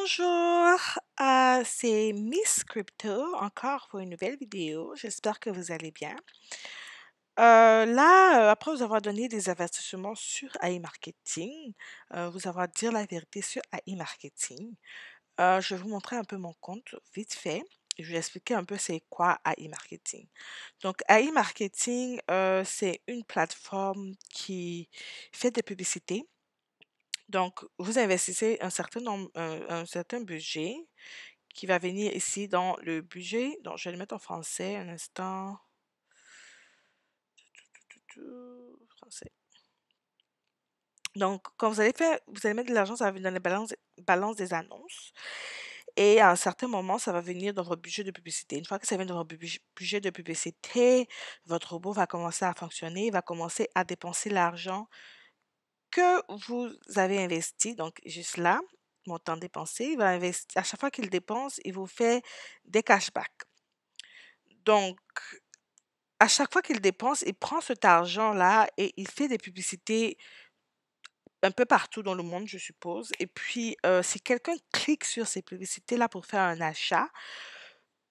Bonjour, c'est Miss Crypto, encore pour une nouvelle vidéo. J'espère que vous allez bien. Après vous avoir donné des avertissements sur AI Marketing, vous avoir dire la vérité sur AI Marketing, je vais vous montrer un peu mon compte vite fait. Et je vais expliquer un peu c'est quoi AI Marketing. Donc, AI Marketing, c'est une plateforme qui fait des publicités. Donc, vous investissez un certain budget qui va venir ici dans le budget. Donc, je vais le mettre en français un instant. Français. Donc, quand vous allez mettre de l'argent, ça va venir dans les balances des annonces. Et à un certain moment, ça va venir dans votre budget de publicité. Une fois que ça vient dans votre budget de publicité, votre robot va commencer à fonctionner, il va commencer à dépenser l'argent que vous avez investi, donc juste là, montant dépensé, il va investir, à chaque fois qu'il dépense, il vous fait des cashbacks. Donc, à chaque fois qu'il dépense, il prend cet argent-là et il fait des publicités un peu partout dans le monde, je suppose. Et puis, si quelqu'un clique sur ces publicités-là pour faire un achat,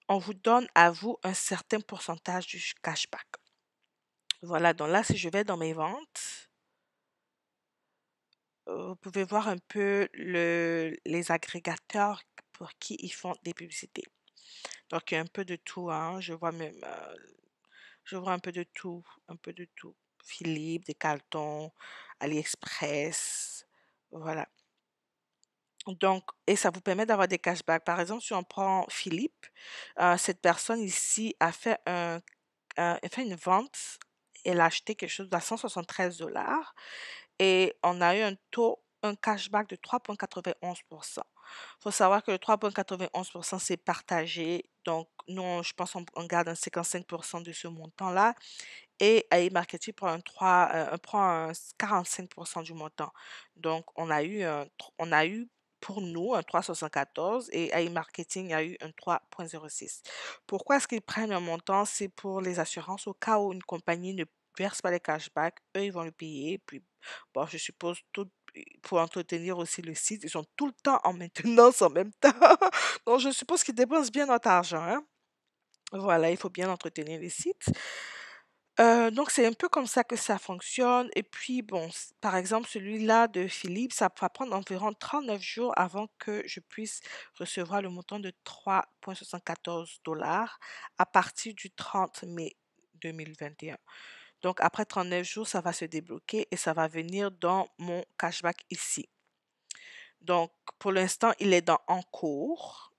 on vous donne à vous un certain pourcentage du cashback. Voilà, donc là, si je vais dans mes ventes, vous pouvez voir un peu les agrégateurs pour qui ils font des publicités. Donc, il y a un peu de tout, hein. Je vois un peu de tout, un peu de tout. Philippe, Decathlon, AliExpress, voilà. Donc, et ça vous permet d'avoir des cashbacks. Par exemple, si on prend Philippe, cette personne ici a fait une vente. Elle a acheté quelque chose à 173 $ et on a eu un cashback de 3,91%. Il faut savoir que le 3,91%, c'est partagé. Donc, nous, je pense on garde un 55% de ce montant-là et AI Marketing prend un 45% du montant. Donc, on a eu pour nous un 3,74 et AI Marketing a eu un 3,06. Pourquoi est-ce qu'ils prennent un montant? C'est pour les assurances au cas où une compagnie ne verse pas les cashbacks, eux, ils vont le payer. Puis, bon, je suppose tout pour entretenir aussi le site. Ils sont tout le temps en maintenance en même temps. Donc, je suppose qu'ils dépensent bien notre argent, hein. Voilà, il faut bien entretenir les sites. Donc c'est un peu comme ça que ça fonctionne et puis bon, par exemple celui-là de Philippe, ça va prendre environ 39 jours avant que je puisse recevoir le montant de 3,74 $ à partir du 30 mai 2021. Donc après 39 jours, ça va se débloquer et ça va venir dans mon cashback ici. Donc pour l'instant, il est dans en cours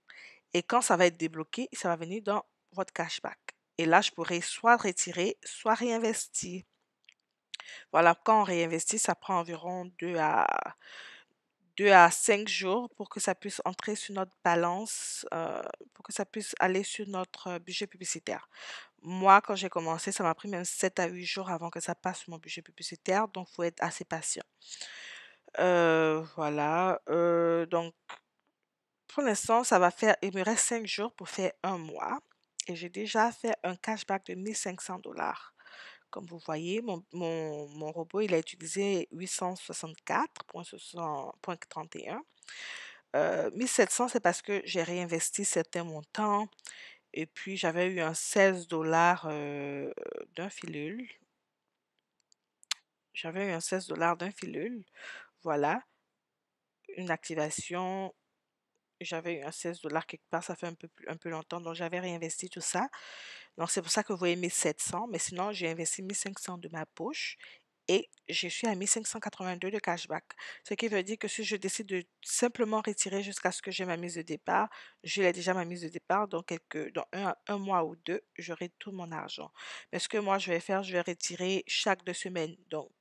et quand ça va être débloqué, ça va venir dans votre cashback. Et là, je pourrai soit retirer, soit réinvestir. Voilà, quand on réinvestit, ça prend environ 2 à 5 jours pour que ça puisse entrer sur notre balance, pour que ça puisse aller sur notre budget publicitaire. Moi, quand j'ai commencé, ça m'a pris même 7 à 8 jours avant que ça passe sur mon budget publicitaire, donc il faut être assez patient. Voilà, donc pour l'instant, il me reste 5 jours pour faire un mois et j'ai déjà fait un cashback de 1 500 $. Comme vous voyez, mon robot, il a utilisé 864,31. 1700, c'est parce que j'ai réinvesti certains montants et puis j'avais eu un 16 $ d'un filule. J'avais eu un 16 $ d'un filule. Voilà, une activation. J'avais eu un 16 $ quelque part, ça fait un peu longtemps, donc j'avais réinvesti tout ça. Donc c'est pour ça que vous voyez 1 700, mais sinon j'ai investi 1 500 de ma poche et je suis à 1 582 de cashback. Ce qui veut dire que si je décide de simplement retirer jusqu'à ce que j'ai ma mise de départ, j'ai déjà ma mise de départ, donc dans un mois ou deux, j'aurai tout mon argent. Mais ce que moi je vais faire, je vais retirer chaque 2 semaines. Donc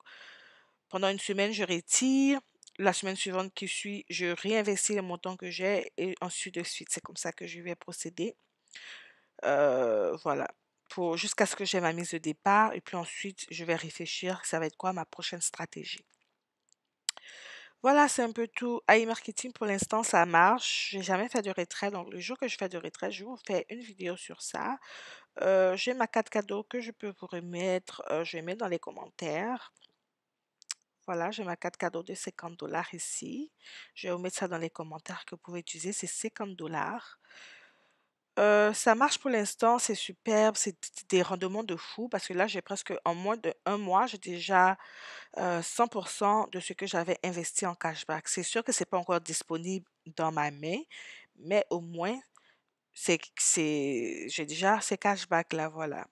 pendant une semaine, je retire. La semaine suivante qui suit, je réinvestis le montant que j'ai et ensuite de suite. C'est comme ça que je vais procéder. Voilà. Jusqu'à ce que j'ai ma mise de départ et puis ensuite, je vais réfléchir, ça va être quoi ma prochaine stratégie. Voilà, c'est un peu tout. AI Marketing, pour l'instant, ça marche. J'ai jamais fait de retrait. Donc, le jour que je fais de retrait, je vous fais une vidéo sur ça. J'ai ma carte cadeau que je peux vous remettre. Je vais mettre dans les commentaires. Voilà, j'ai ma carte cadeau de 50 $ ici. Je vais vous mettre ça dans les commentaires que vous pouvez utiliser, c'est 50 $. Ça marche pour l'instant, c'est superbe, c'est des rendements de fou parce que là, j'ai presque en moins de un mois, j'ai déjà 100% de ce que j'avais investi en cashback. C'est sûr que c'est pas encore disponible dans ma main, mais au moins, j'ai déjà ces cashbacks-là, voilà.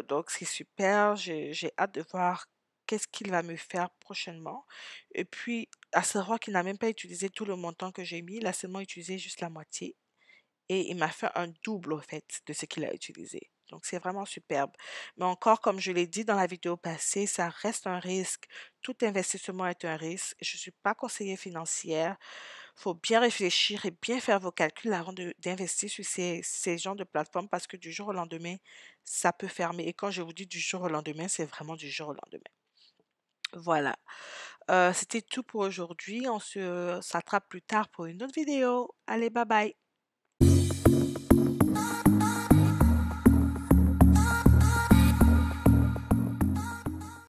Donc c'est super, j'ai hâte de voir qu'est-ce qu'il va me faire prochainement. Et puis, à savoir qu'il n'a même pas utilisé tout le montant que j'ai mis, il a seulement utilisé juste la moitié. Et il m'a fait un double, au fait, de ce qu'il a utilisé. Donc, c'est vraiment superbe. Mais encore, comme je l'ai dit dans la vidéo passée, ça reste un risque. Tout investissement est un risque. Je ne suis pas conseillère financière. Il faut bien réfléchir et bien faire vos calculs avant d'investir sur ces genres de plateformes parce que du jour au lendemain, ça peut fermer. Et quand je vous dis du jour au lendemain, c'est vraiment du jour au lendemain. Voilà. C'était tout pour aujourd'hui. On se s'attrape plus tard pour une autre vidéo. Allez, bye bye.